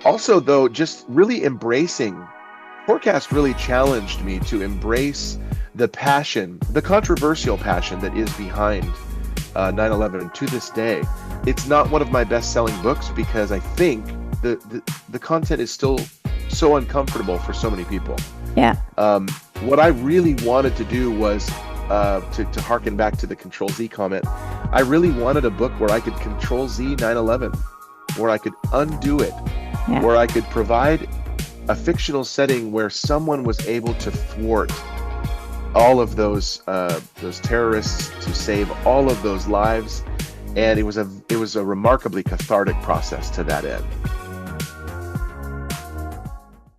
Also, though, just really embracing, forecast really challenged me to embrace the passion, the controversial passion that is behind 9/11 to this day. It's not one of my best-selling books because I think the content is still so uncomfortable for so many people. Yeah. What I really wanted to do was to harken back to the Control Z comment. I really wanted a book where I could Control Z 9/11, where I could undo it, Yeah. where I could provide a fictional setting where someone was able to thwart all of those terrorists, to save all of those lives, and it was a remarkably cathartic process to that end.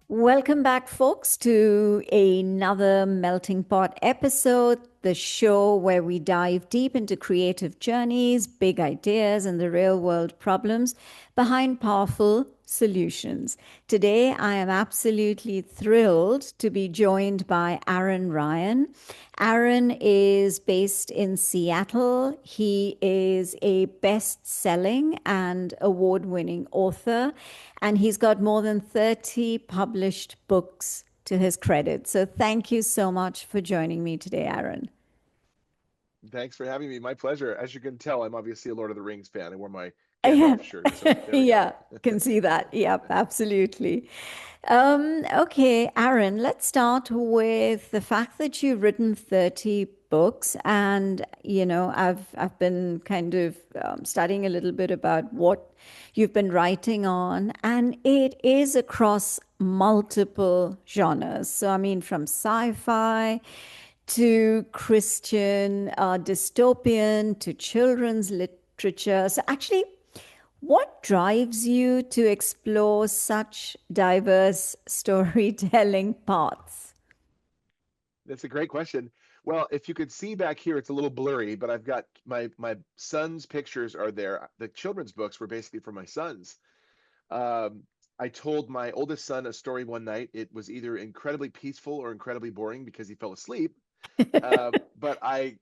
Welcome back, folks, to another Melting Pot episode, the show where we dive deep into creative journeys, big ideas, and the real world problems behind powerful solutions. Today, I am absolutely thrilled to be joined by Aaron Ryan. Aaron is based in Seattle. He is a best-selling and award-winning author, and he's got more than 30 published books to his credit. So thank you so much for joining me today, Aaron. Thanks for having me. My pleasure. As you can tell, I'm obviously a Lord of the Rings fan. I wore my Yeah, Gandalf shirt, so there we go. yeah, can see that. Yep, absolutely. Okay, Aaron, let's start with the fact that you've written 30 books, and I've been kind of studying a little bit about what you've been writing on, and it is across multiple genres. So, I mean, from sci-fi to Christian dystopian to children's literature. So, actually, what drives you to explore such diverse storytelling paths? That's a great question. Well, if you could see back here, it's a little blurry, but I've got my son's pictures are there. The children's books were basically for my sons. Um, I told my oldest son a story one night. It was either incredibly peaceful or incredibly boring because he fell asleep. But I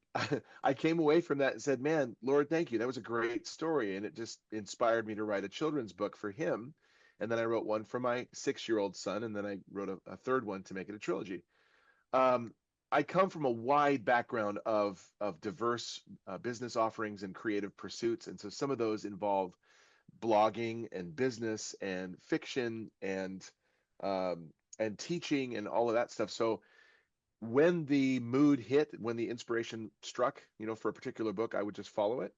came away from that and said, "Man, Lord, thank you. That was a great story," and it just inspired me to write a children's book for him. And then I wrote one for my 6-year-old son, and then I wrote a third one to make it a trilogy. Um, I come from a wide background of diverse business offerings and creative pursuits, and so some of those involve blogging and business and fiction um, and teaching and all of that stuff. So when the mood hit, when the inspiration struck, for a particular book, I would just follow it.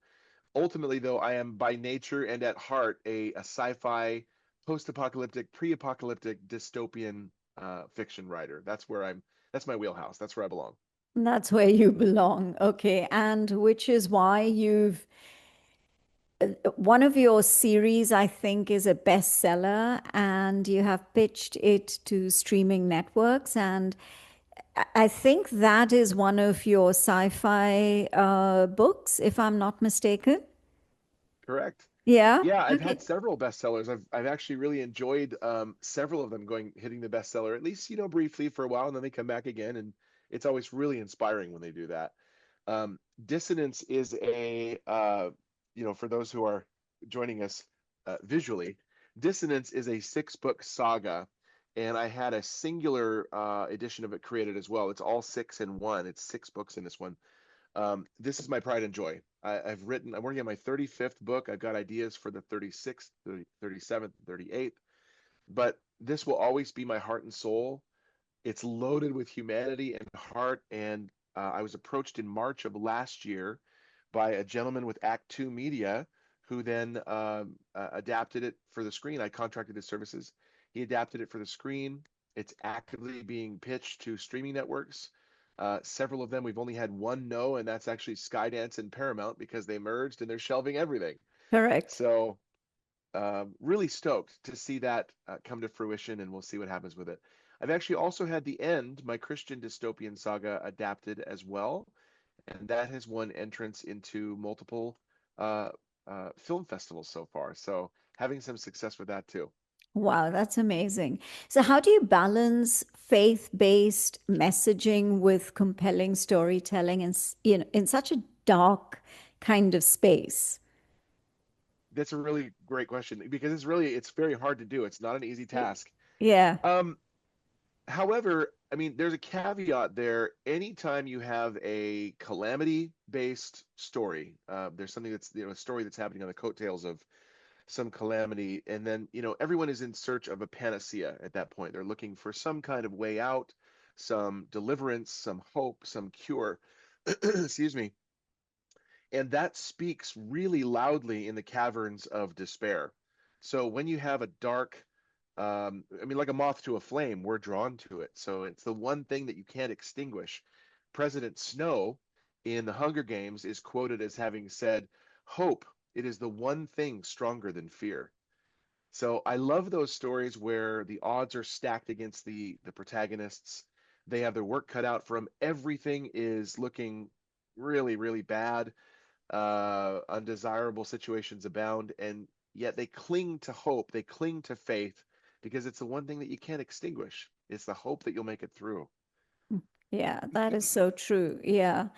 Ultimately, though, I am by nature and at heart a sci-fi, post-apocalyptic, pre-apocalyptic, dystopian fiction writer. That's my wheelhouse. That's where I belong. That's where you belong. Okay. And which is why one of your series, I think, is a bestseller, and you have pitched it to streaming networks. And I think that is one of your sci-fi books, if I'm not mistaken. Correct. Yeah. Yeah, I've had Okay. several bestsellers. I've actually really enjoyed several of them hitting the bestseller, at least, briefly for a while, and then they come back again, and it's always really inspiring when they do that. Dissonance is for those who are joining us visually, Dissonance is a 6-book saga, and I had a singular edition of it created as well. It's all six in one. It's 6 books in this one. This is my pride and joy. I'm working on my 35th book. I've got ideas for the 36th, 37th, 38th, but this will always be my heart and soul. It's loaded with humanity and heart. And I was approached in March of last year by a gentleman with Act Two Media who then adapted it for the screen. I contracted his services. He adapted it for the screen. It's actively being pitched to streaming networks. Several of them, we've only had one no, and that's actually Skydance and Paramount because they merged and they're shelving everything. Correct. So really stoked to see that come to fruition, and we'll see what happens with it. I've actually also had The End, my Christian dystopian saga, adapted as well, and that has won entrance into multiple uh, film festivals so far. So having some success with that too. Wow, that's amazing. So, how do you balance faith-based messaging with compelling storytelling in such a dark kind of space? That's a really great question because it's very hard to do. It's not an easy task. Yeah. Um, However, I mean, there's a caveat there. Anytime you have a calamity-based story, there's something that's, a story that's happening on the coattails of some calamity, and then, everyone is in search of a panacea at that point. They're looking for some kind of way out, some deliverance, some hope, some cure. Excuse me. And that speaks really loudly in the caverns of despair. So when you have a dark, I mean, like a moth to a flame, we're drawn to it. So it's the one thing that you can't extinguish. President Snow in the Hunger Games is quoted as having said, "Hope, it is the one thing stronger than fear." So I love those stories where the odds are stacked against the protagonists. They have their work cut out for them. Everything is looking really, really bad. Undesirable situations abound, and yet they cling to hope, they cling to faith, because it's the one thing that you can't extinguish. It's the hope that you'll make it through. Yeah, that is so true. Yeah.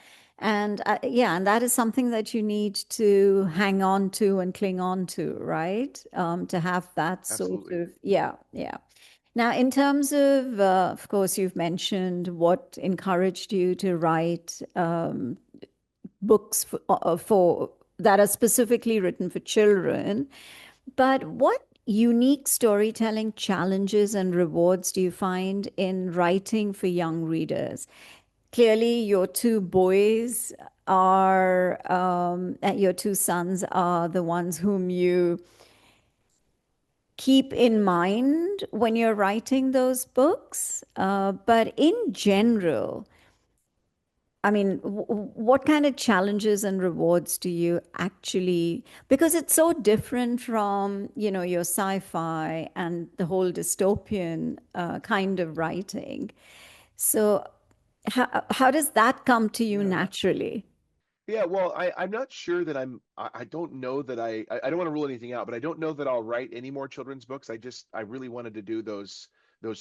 And yeah, and that is something that you need to hang on to and cling on to, right? To have that sort Absolutely. of, yeah, yeah. Now, in terms of course, you've mentioned what encouraged you to write books for that are specifically written for children. But what unique storytelling challenges and rewards do you find in writing for young readers? Clearly, your two boys your two sons are the ones whom you keep in mind when you're writing those books. But in general, I mean, what kind of challenges and rewards do you actually, because it's so different from, your sci-fi and the whole dystopian kind of writing. So how does that come to you Yeah. naturally? Yeah, well, I'm not sure that I don't know that I don't want to rule anything out, but I don't know that I'll write any more children's books. I really wanted to do those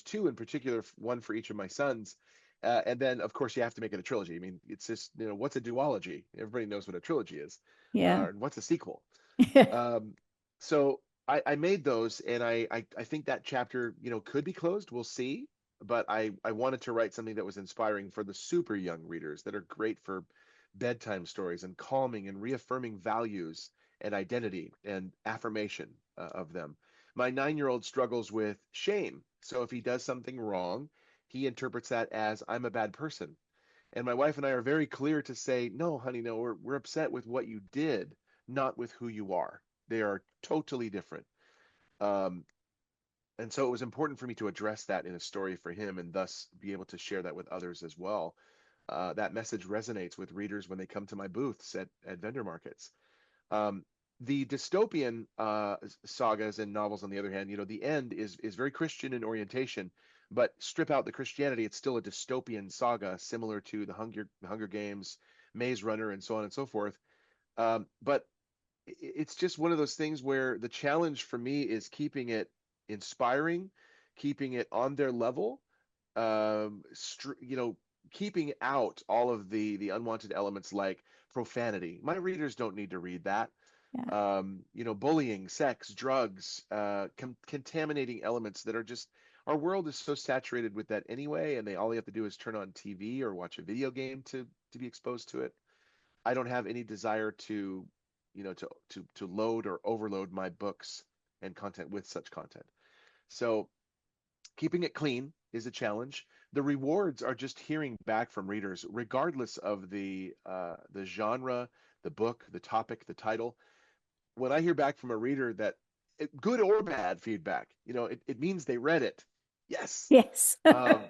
two in particular, one for each of my sons. And then of course you have to make it a trilogy. I mean, it's just, what's a duology? Everybody knows what a trilogy is. Yeah. And what's a sequel? Um, so I made those, and I think that chapter, could be closed. We'll see. But I wanted to write something that was inspiring for the super young readers that are great for bedtime stories and calming and reaffirming values and identity and affirmation of them. My 9-year-old struggles with shame. So if he does something wrong, he interprets that as I'm a bad person. And my wife and I are very clear to say, no, honey, no, we're upset with what you did, not with who you are. They are totally different. Um, and so it was important for me to address that in a story for him and thus be able to share that with others as well. That message resonates with readers when they come to my booths at vendor markets. Um, the dystopian sagas and novels, on the other hand, the end is very Christian in orientation, but strip out the Christianity, it's still a dystopian saga similar to the Hunger Games, Maze Runner, and so on and so forth. But it's just one of those things where the challenge for me is keeping it inspiring, keeping it on their level, keeping out all of the unwanted elements like profanity. My readers don't need to read that. Yeah. Bullying, sex, drugs, contaminating elements that are just, our world is so saturated with that anyway, and all you have to do is turn on TV or watch a video game to be exposed to it. I don't have any desire to, to load or overload my books and content with such content. So keeping it clean is a challenge. The rewards are just hearing back from readers, regardless of the genre, the book, the topic, the title. When I hear back from a reader that good or bad feedback, it means they read it. Yes. Yes. Um,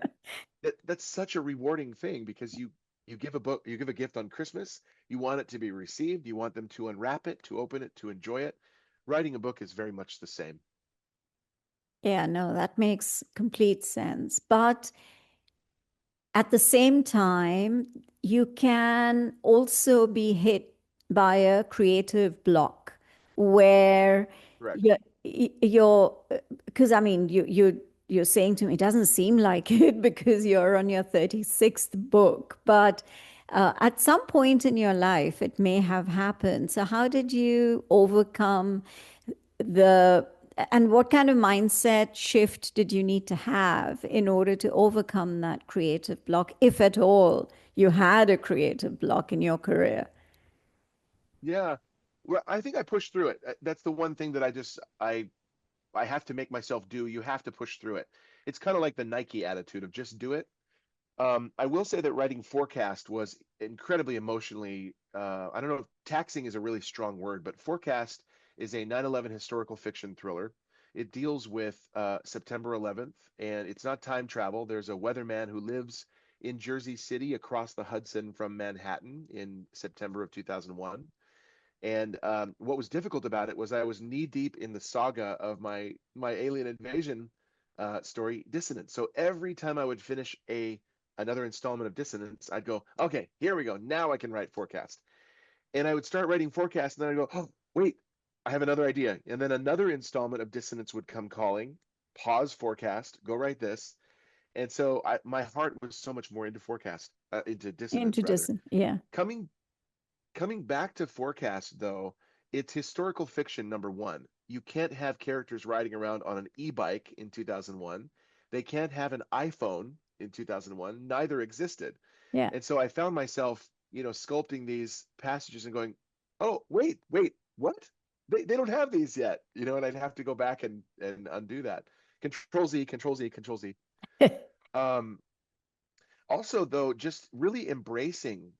that's such a rewarding thing because you give a book, you give a gift on Christmas, you want it to be received, you want them to unwrap it, to open it, to enjoy it. Writing a book is very much the same. Yeah, no, that makes complete sense. But at the same time, you can also be hit by a creative block where Correct. you're because I mean you're saying to me it doesn't seem like it because you're on your 36th book, but At some point in your life, it may have happened. So, how did you overcome the, and what kind of mindset shift did you need to have in order to overcome that creative block, if at all you had a creative block in your career? Yeah. Well, I think I pushed through it. That's the one thing that I have to make myself do. You have to push through it. It's kind of like the Nike attitude of just do it. I will say that writing Forecast was incredibly emotionally, I don't know if taxing is a really strong word, but Forecast is a 9/11 historical fiction thriller. It deals with September 11th, and it's not time travel. There's a weatherman who lives in Jersey City across the Hudson from Manhattan in September of 2001. And what was difficult about it was I was knee deep in the saga of my alien invasion story, Dissonance. So every time I would finish a another installment of Dissonance, I'd go, okay, here we go. Now I can write Forecast. And I would start writing Forecast, and then I'd go, oh, wait, I have another idea. And then another installment of Dissonance would come calling, pause Forecast, go write this. And so my heart was so much more into Forecast, into Dissonance rather. Interdisciplinary, yeah, Coming Coming back to Forecast, though, it's historical fiction, number one. You can't have characters riding around on an e-bike in 2001. They can't have an iPhone in 2001. Neither existed. yeah. And so I found myself, sculpting these passages and going, oh, wait, what? They don't have these yet, and I'd have to go back and undo that. Control Z, Control Z, Control Z. Um, Also, though, just really embracing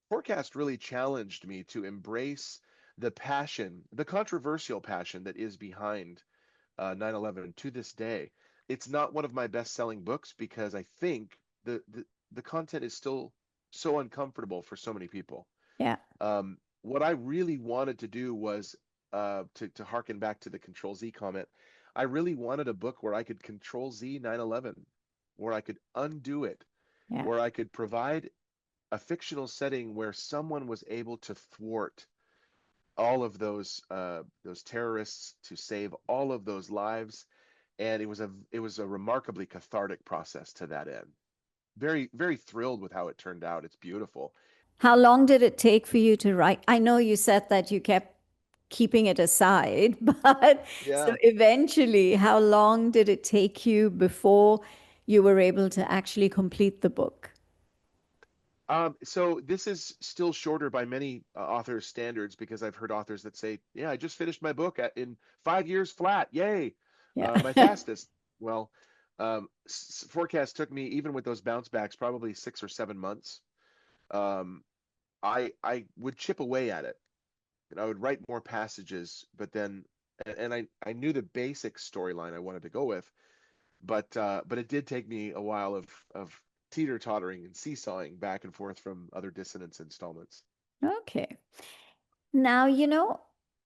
Forecast really challenged me to embrace the passion, the controversial passion that is behind 9/11 to this day. It's not one of my best-selling books because I think the content is still so uncomfortable for so many people. Yeah, What I really wanted to do was to harken back to the Control Z comment. I really wanted a book where I could Control Z 9/11, where I could undo it, yeah. where I could provide a fictional setting where someone was able to thwart all of those terrorists to save all of those lives, and it was a remarkably cathartic process to that end. Very very thrilled with how it turned out. It's beautiful. How long did it take for you to write? I know you said that you kept keeping it aside, but so Yeah. eventually, how long did it take you before you were able to actually complete the book? So this is still shorter by many authors' standards because I've heard authors that say, "Yeah, I just finished my book in 5 years flat. Yay, Yeah. my fastest." Well, Forecast took me, even with those bounce backs, probably 6 or 7 months. Um, I would chip away at it, and I would write more passages, but then, and I knew the basic storyline I wanted to go with, but it did take me a while of teeter-tottering and seesawing back and forth from other Dissonance installments. Okay. Now,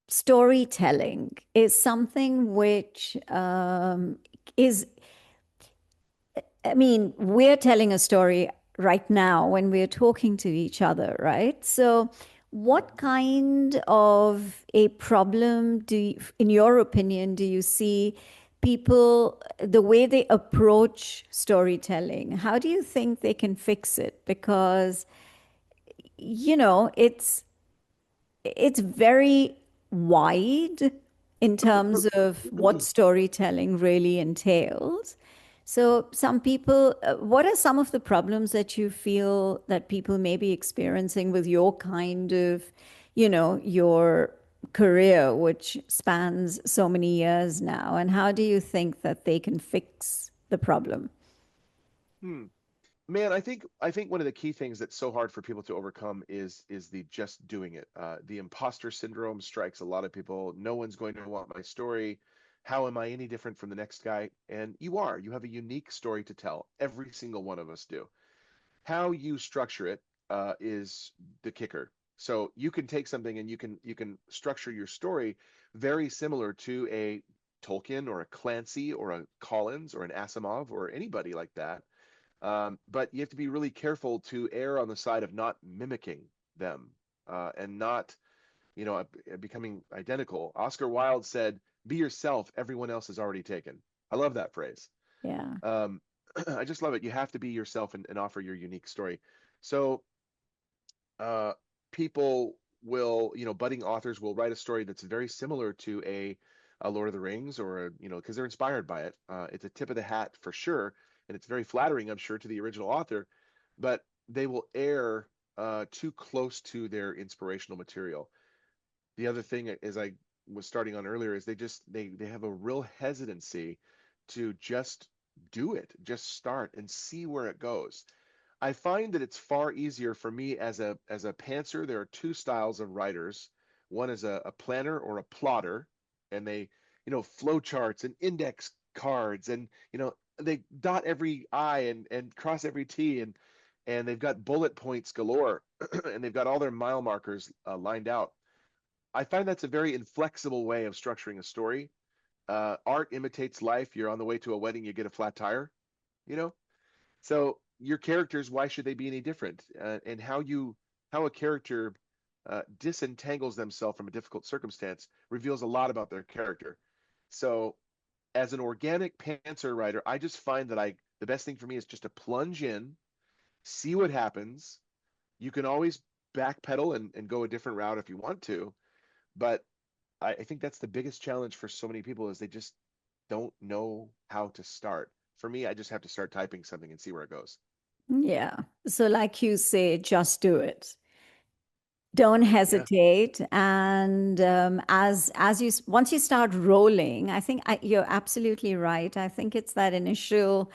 storytelling is something which is, I mean, we're telling a story right now when we're talking to each other, right? So, what Mhm. kind of a problem in your opinion, do you see people, the way they approach storytelling? How do you think they can fix it? Because, it's very wide in terms of what storytelling really entails. So, some people, what are some of the problems that you feel that people may be experiencing with your kind of, your career, which spans so many years now? And how do you think that they can fix the problem? Hmm. Man, I think one of the key things that's so hard for people to overcome is the just doing it. The imposter syndrome strikes a lot of people. No one's going to want my story. How am I any different from the next guy? And you are. You have a unique story to tell. Every single one of us do. How you structure it is the kicker. So you can take something and you can structure your story very similar to a Tolkien or a Clancy or a Collins or an Asimov or anybody like that, but you have to be really careful to err on the side of not mimicking them and not, becoming identical. Oscar Wilde said, "Be yourself. Everyone else is already taken." I love that phrase. Yeah. Um, I just love it. You have to be yourself and offer your unique story. So uh, people will, budding authors will write a story that's very similar to a Lord of the Rings or because they're inspired by it. It's a tip of the hat for sure, and it's very flattering, I'm sure, to the original author, but they will err too close to their inspirational material. The other thing, as I was starting on earlier, is they have a real hesitancy to just do it, just start and see where it goes. I find that it's far easier for me as a pantser. There are two styles of writers. One is a planner or a plotter, and they, flow charts and index cards, and they dot every I and cross every T, and they've got bullet points galore, and they've got all their mile markers lined out. I find that's a very inflexible way of structuring a story. Art imitates life. You're on the way to a wedding, you get a flat tire, you know? So your characters, why should they be any different? And how a character disentangles themselves from a difficult circumstance reveals a lot about their character. So as an organic pantser writer, I just find that the best thing for me is just to plunge in, see what happens. You can always backpedal and go a different route if you want to, but I think that's the biggest challenge for so many people is they just don't know how to start. For me, I just have to start typing something and see where it goes. Yeah. So, like you say, just do it. Don't Yeah. hesitate. And as you once you start rolling, I think you're absolutely right. I think it's that initial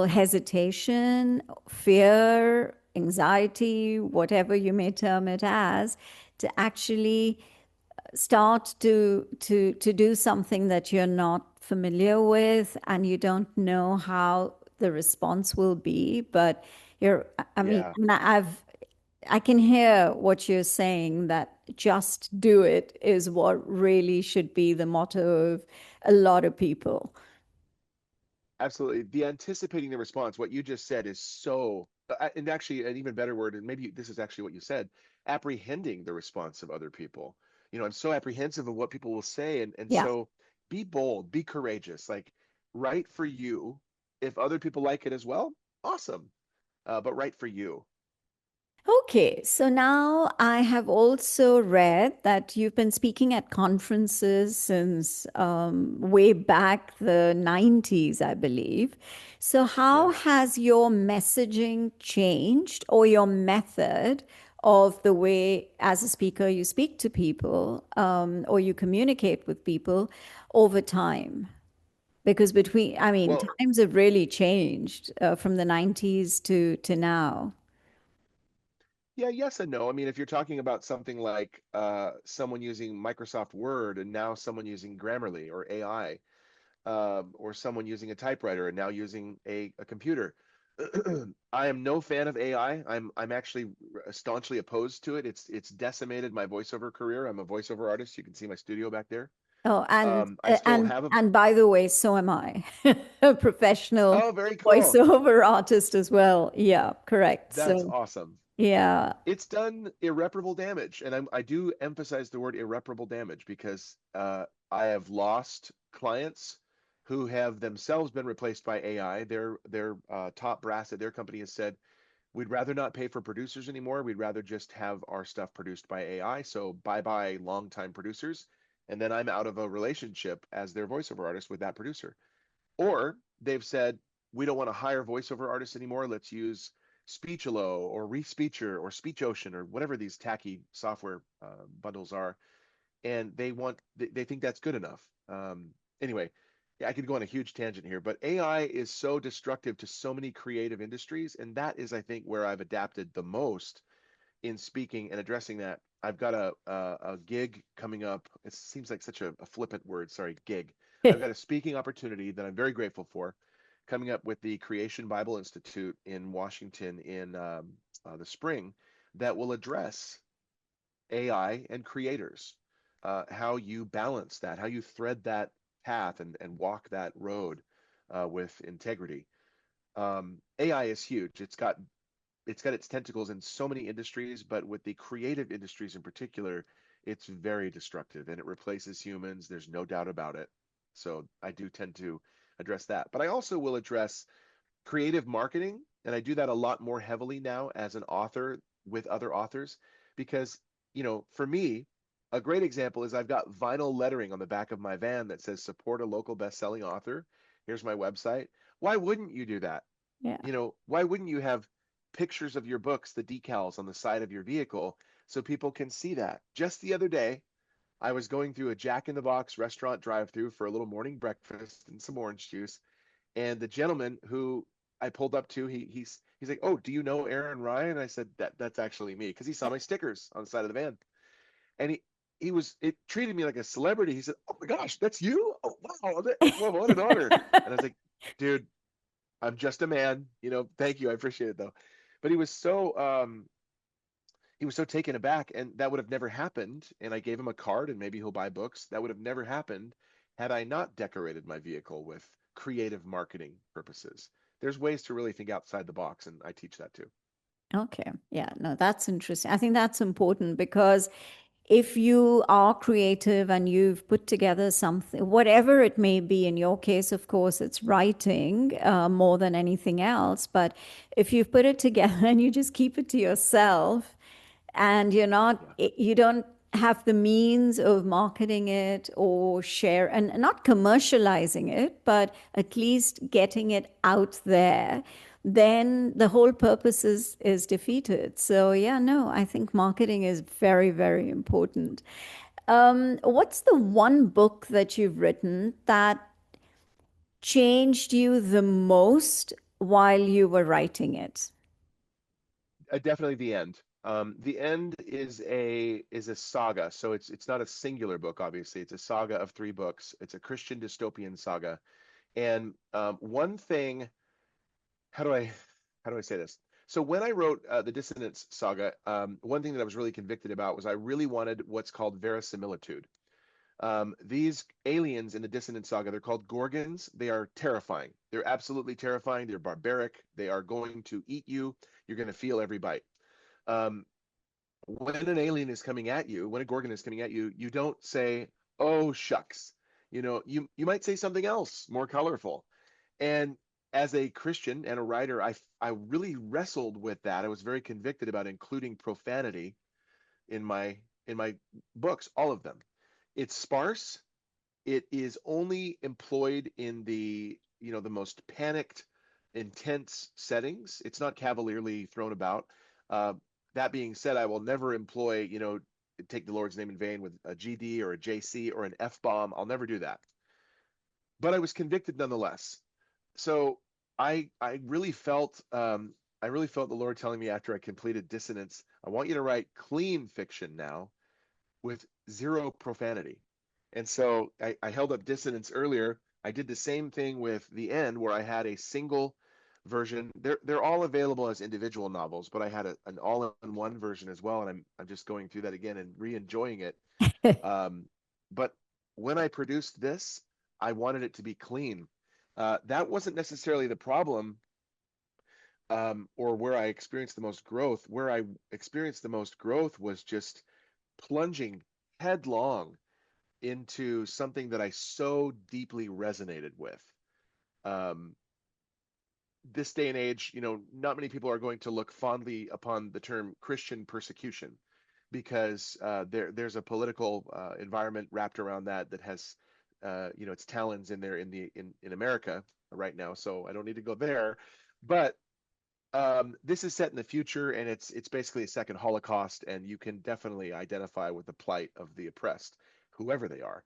hesitation, fear, anxiety, whatever you may term it as, to actually start to do something that you're not familiar with and you don't know how the response will be. But I mean, Yeah. I can hear what you're saying, that just do it is what really should be the motto of a lot of people. Absolutely. The anticipating the response, what you just said is so, and actually an even better word, and maybe this is actually what you said, apprehending the response of other people. I'm so apprehensive of what people will say. And Yeah. so be bold, be courageous, like write for you. If other people like it as well, awesome. But write for you. Okay, so now I have also read that you've been speaking at conferences since way back the 90s, I believe. So, how Yeah. has your messaging changed, or your method of the way, as a speaker, you speak to people or you communicate with people over time? Because I mean, Well, times have really changed from the 90s to now. yeah, yes and no. I mean, if you're talking about something like someone using Microsoft Word and now someone using Grammarly or AI, or someone using a typewriter and now using a computer. I am no fan of AI. I'm actually staunchly opposed to it. It's decimated my voiceover career. I'm a voiceover artist. You can see my studio back there. Oh, I still have a and by the way, so am I, a professional Oh, very cool. voiceover artist as well. Yeah, correct. That's So awesome. yeah. It's done irreparable damage, and I do emphasize the word irreparable damage because I have lost clients who have themselves been replaced by AI. Their top brass at their company has said, we'd rather not pay for producers anymore. We'd rather just have our stuff produced by AI. So bye bye longtime producers. And then I'm out of a relationship as their voiceover artist with that producer. Or they've said, we don't want to hire voiceover artists anymore. Let's use Speechalo or ReSpeecher or SpeechOcean or whatever these tacky software bundles are. And they think that's good enough. Anyway, yeah, I could go on a huge tangent here, but AI is so destructive to so many creative industries. And that is, I think, where I've adapted the most in speaking and addressing that. I've got a gig coming up. It seems like such a flippant word. Sorry, gig. I've got a speaking opportunity that I'm very grateful for coming up with the Creation Bible Institute in Washington in the spring that will address AI and creators, how you balance that, how you thread that path and walk that road with integrity. AI is huge. It's got its tentacles in so many industries, but with the creative industries in particular, it's very destructive and it replaces humans. There's no doubt about it. So I do tend to address that. But I also will address creative marketing, and I do that a lot more heavily now as an author with other authors because, for me, a great example is I've got vinyl lettering on the back of my van that says support a local best-selling author. Here's my website. Why wouldn't you do that? Yeah. Why wouldn't you have pictures of your books, the decals on the side of your vehicle so people can see that? Just the other day, I was going through a Jack in the Box restaurant drive-through for a little morning breakfast and some orange juice, and the gentleman who I pulled up to, he's like, "Oh, do you know Aaron Ryan?" I said, "That's actually me," because he saw my stickers on the side of the van, and it treated me like a celebrity. He said, "Oh my gosh, that's you! Oh wow, well, what an honor!" And I was like, "Dude, I'm just a man. Thank you, I appreciate it though." But he was so taken aback, and that would have never happened. And I gave him a card, and maybe he'll buy books. That would have never happened had I not decorated my vehicle with creative marketing purposes. There's ways to really think outside the box, and I teach that too. Okay. Yeah, no, that's interesting. I think that's important because if you are creative and you've put together something, whatever it may be, in your case, of course, it's writing more than anything else. But if you've put it together and you just keep it to yourself and Yeah, you don't have the means of marketing it or share and not commercializing it, but at least getting it out there, then the whole purpose is defeated. So yeah, no, I think marketing is very, very important. What's the one book that you've written that changed you the most while you were writing it? definitely the end. The end is a saga, so it's not a singular book. Obviously, it's a saga of three books. It's a Christian dystopian saga, and one thing how do I how do I say this? So when I wrote the Dissonance Saga, one thing that I was really convicted about was I really wanted what's called verisimilitude. These aliens in the Dissonance Saga, they're called Gorgons. They are terrifying. They're absolutely terrifying. They're barbaric. They are going to eat you. You're going to feel every bite. Um, when an alien is coming at you, when a Gorgon is coming at you, you don't say, "Oh shucks." You might say something else more colorful. And as a Christian and a writer, I really wrestled with that. I was very convicted about including profanity in my books, all of them. It's sparse. It is only employed in the most panicked, intense settings. It's not cavalierly thrown about. Uh, that being said, I will never take the Lord's name in vain with a GD or a JC or an F bomb. I'll never do that. But I was convicted nonetheless. So I really felt the Lord telling me after I completed Dissonance, I want you to write clean fiction now with zero profanity. And so I held up Dissonance earlier. I did the same thing with The End, where I had a single version. They're all available as individual novels, but I had an all-in-one version as well, and I'm just going through that again and re-enjoying it. But when I produced this, I wanted it to be clean. That wasn't necessarily the problem, or where I experienced the most growth. Where I experienced the most growth was just plunging headlong into something that I so deeply resonated with. Um, this day and age, not many people are going to look fondly upon the term Christian persecution because there's a political environment wrapped around that has its talons in there in America right now. So I don't need to go there, but this is set in the future, and it's basically a second Holocaust, and you can definitely identify with the plight of the oppressed, whoever they are.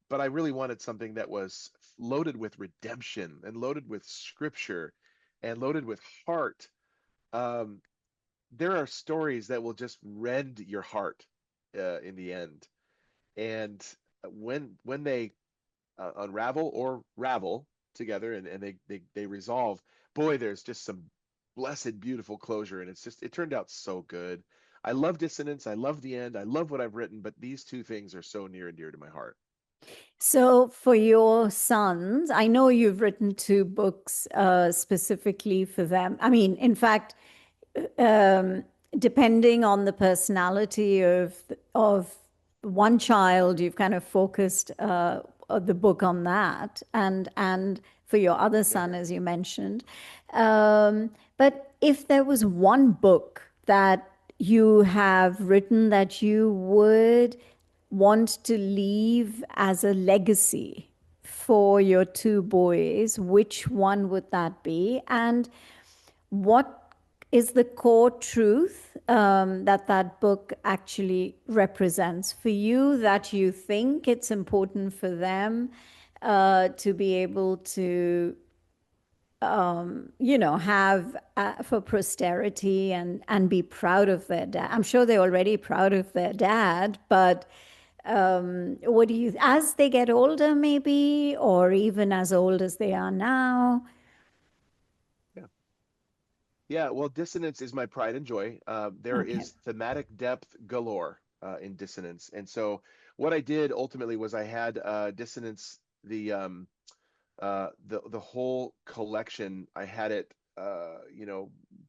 But I really wanted something that was loaded with redemption and loaded with scripture and loaded with heart. Um, there are stories that will just rend your heart in the end, and when they unravel or ravel together and they resolve, boy, there's just some blessed beautiful closure, and it turned out so good. I love Dissonance, I love The End, I love what I've written, but these two things are so near and dear to my heart. So, for your sons, I know you've written two books specifically for them. I mean, in fact, um, depending on the personality of one child, you've kind of focused the book on that, and for your other Yeah. son, as you mentioned. But if there was one book that you have written that you would want to leave as a legacy for your two boys, which one would that be? And what is the core truth that that book actually represents for you that you think it's important for them to be able to, have for posterity and be proud of their dad? I'm sure they're already proud of their dad, but what do you, as they get older, maybe, or even as old as they are now? Yeah. Yeah, well, dissonance is my pride and joy. There Okay. is thematic depth galore in dissonance, and so what I did ultimately was I had dissonance, the whole collection. I had it,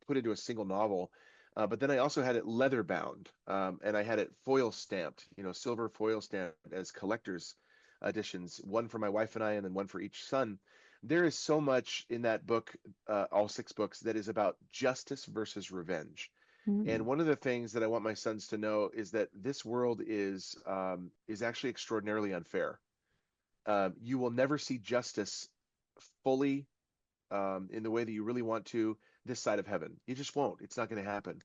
put into a single novel, but then I also had it leather bound, and I had it foil stamped, silver foil stamped as collector's editions, one for my wife and I, and then one for each son. There is so much in that book, all six books, that is about justice versus revenge. Mm. And one of the things that I want my sons to know is that this world is actually extraordinarily unfair. You will never see justice fully, in the way that you really want to this side of heaven. You just won't. It's not going to happen.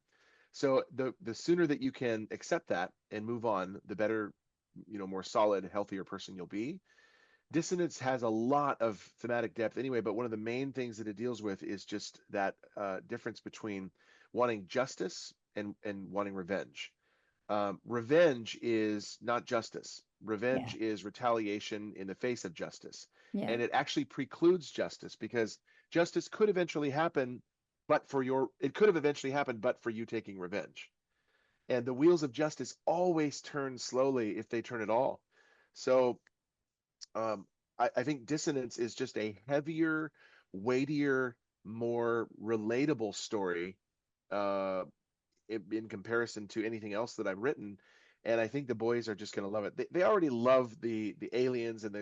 So the sooner that you can accept that and move on, the better, more solid, healthier person you'll be. Dissonance has a lot of thematic depth anyway, but one of the main things that it deals with is just that difference between wanting justice and wanting revenge. Revenge is not justice. Yeah. Revenge is retaliation in the face of justice. Yeah. And it actually precludes justice because justice could eventually happen, it could have eventually happened, but for you taking revenge. And the wheels of justice always turn slowly if they turn at all. So um, I think dissonance is just a heavier, weightier, more relatable story, uh, in comparison to anything else that I've written. And I think the boys are just going to love it. They already love the aliens, and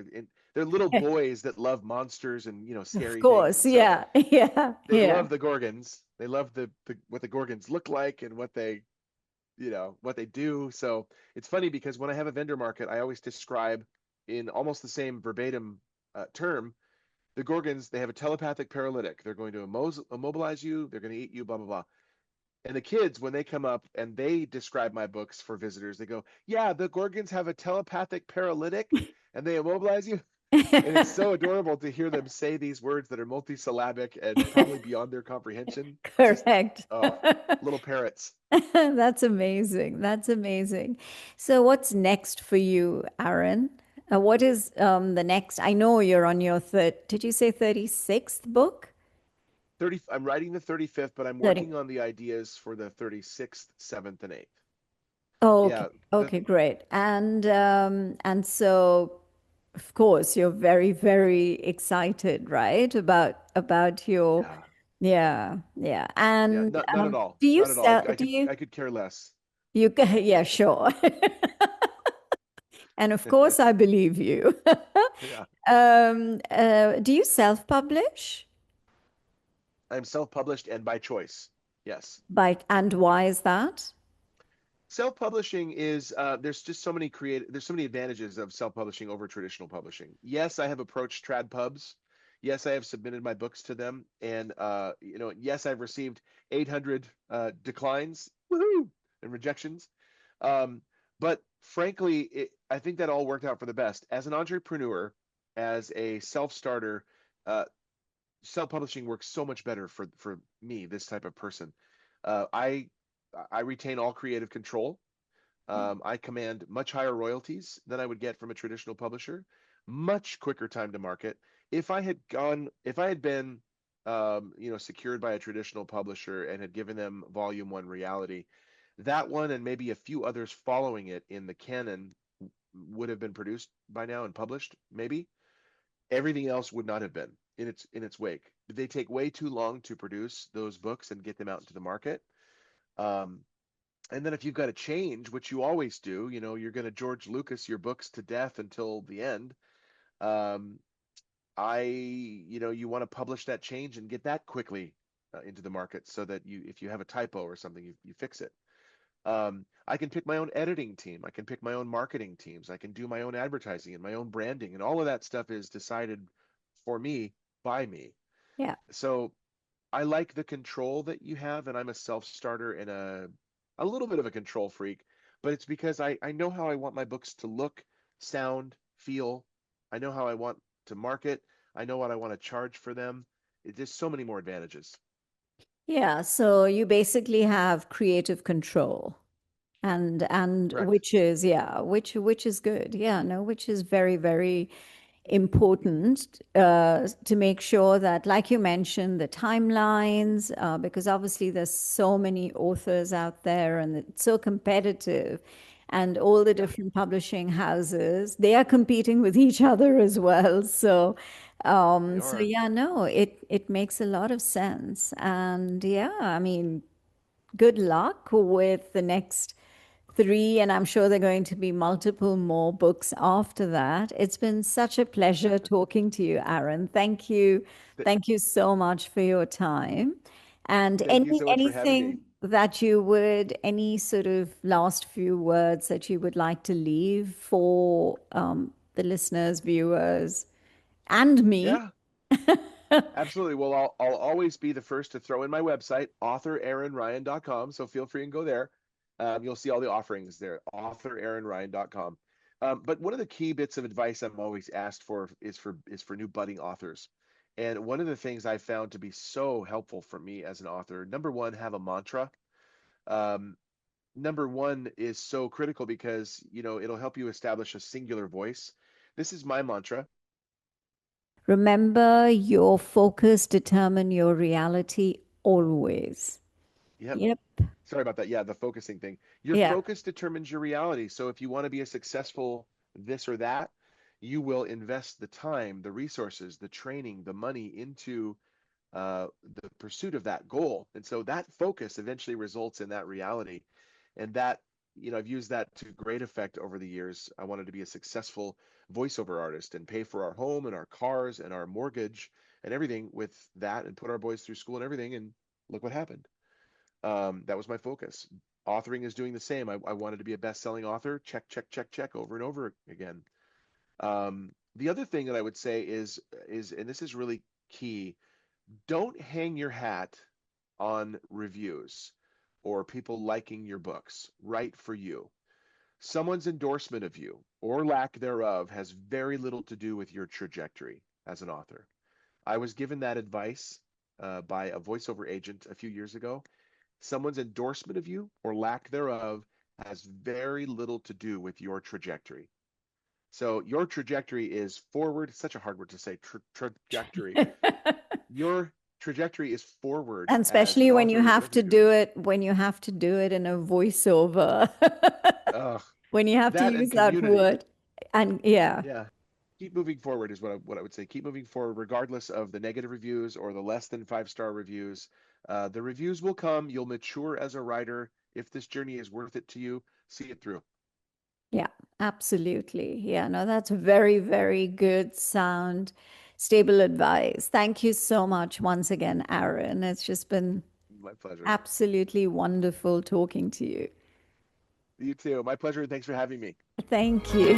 they're little boys that love monsters and Of scary things. course. And so Yeah. Yeah. they Yeah. love the Gorgons. They love the what the Gorgons look like and what they do. So it's funny because when I have a vendor market, I always describe in almost the same verbatim term. The Gorgons, they have a telepathic paralytic. They're going to immobilize you. They're going to eat you. Blah blah blah. And the kids, when they come up and they describe my books for visitors, they go, "Yeah, the Gorgons have a telepathic paralytic, and they immobilize you." And it's so adorable to hear them say these words that are multisyllabic and probably beyond their comprehension. It's just, Correct. oh, little parrots. That's amazing. That's amazing. So, what's next for you, Aaron? What is the next? I know you're on your third, did you say 36th book? 30, I'm writing the 35th, but I'm 30. working on the ideas for the 36th, 7th, and 8th. Oh, okay. Yeah, Okay, great. And so of course you're very, very excited, right? About your, yeah, yeah, yeah. yeah. And Not at all. do you Not at all. sell, I do could you, I could care less. yeah, sure. And of course I believe you. Yeah. Do you self-publish? I'm self-published and by choice. Yes. And why is that? Self-publishing is there's so many advantages of self-publishing over traditional publishing. Yes, I have approached trad pubs. Yes, I have submitted my books to them, and yes, I've received 800 declines, woohoo, and rejections. Um, but frankly, I think that all worked out for the best. As an entrepreneur, as a self-starter, uh, self-publishing works so much better for me, this type of person. Uh, I I retain all creative control. Yeah. I command much higher royalties than I would get from a traditional publisher, much quicker time to market. If I had been, secured by a traditional publisher and had given them volume one reality, that one and maybe a few others following it in the canon would have been produced by now and published, maybe. Everything else would not have been in its wake. They take way too long to produce those books and get them out into the market. Um, and then if you've got to change, which you always do, you're going to George Lucas your books to death until the end. Um, you want to publish that change and get that quickly into the market so that if you have a typo or something, you fix it. I can pick my own editing team. I can pick my own marketing teams. I can do my own advertising and my own branding, and all of that stuff is decided for me by me. Yeah. So I like the control that you have, and I'm a self-starter and a little bit of a control freak, but it's because I know how I want my books to look, sound, feel. I know how I want to market. I know what I want to charge for them. There's so many more advantages. Yeah. So you basically have creative control. And Correct. which is, yeah, which is good. Yeah, no, which is very, very important to make sure that, like you mentioned, the timelines, because obviously there's so many authors out there and it's so competitive, and all the Yeah, different publishing houses, they are competing with each other as well. So, they so are. yeah, no, it makes a lot of sense. And yeah, I mean, good luck with the next three, and I'm sure there are going to be multiple more books after that. It's been such a pleasure talking to you, Aaron. Thank you. Th- Thank you so much for your time. And Thank you so much for having me. anything that you would, any sort of last few words that you would like to leave for the listeners, viewers, and me? Yeah, absolutely. Well, I'll always be the first to throw in my website, authoraaronryan.com. So feel free and go there. You'll see all the offerings there, authoraaronryan.com. But one of the key bits of advice I'm always asked for is for new budding authors. And one of the things I found to be so helpful for me as an author, number one, have a mantra. Um, Number one is so critical because, it'll help you establish a singular voice. This is my mantra. Remember, your focus determine your reality always. Yep. Yep. Sorry about that. Yeah, the focusing thing. Your Yeah. focus determines your reality. So if you want to be a successful this or that, you will invest the time, the resources, the training, the money into the pursuit of that goal. And so that focus eventually results in that reality. And that, I've used that to great effect over the years. I wanted to be a successful voiceover artist and pay for our home and our cars and our mortgage and everything with that and put our boys through school and everything. And look what happened. That was my focus. Authoring is doing the same. I wanted to be a best-selling author. Check, check, check, check over and over again. The other thing that I would say is, and this is really key, don't hang your hat on reviews or people liking your books. Write for you. Someone's endorsement of you or lack thereof has very little to do with your trajectory as an author. I was given that advice by a voiceover agent a few years ago. Someone's endorsement of you or lack thereof has very little to do with your trajectory. So your trajectory is forward. It's such a hard word to say, trajectory. Your trajectory is forward And as especially an when you author or have whatever to you're doing. do it, when you have to do it in a voiceover, Ugh, when you have to that and use that community. word. And yeah, Yeah. Keep moving forward is what I would say. Keep moving forward, regardless of the negative reviews or the less than five-star reviews. The reviews will come. You'll mature as a writer. If this journey is worth it to you, see it through. yeah, absolutely. Yeah, no, that's very, very good, sound, stable advice. Thank you so much once again, Aaron. It's just been My pleasure. absolutely wonderful talking to you. You too. My pleasure, and thanks for having me. Thank you.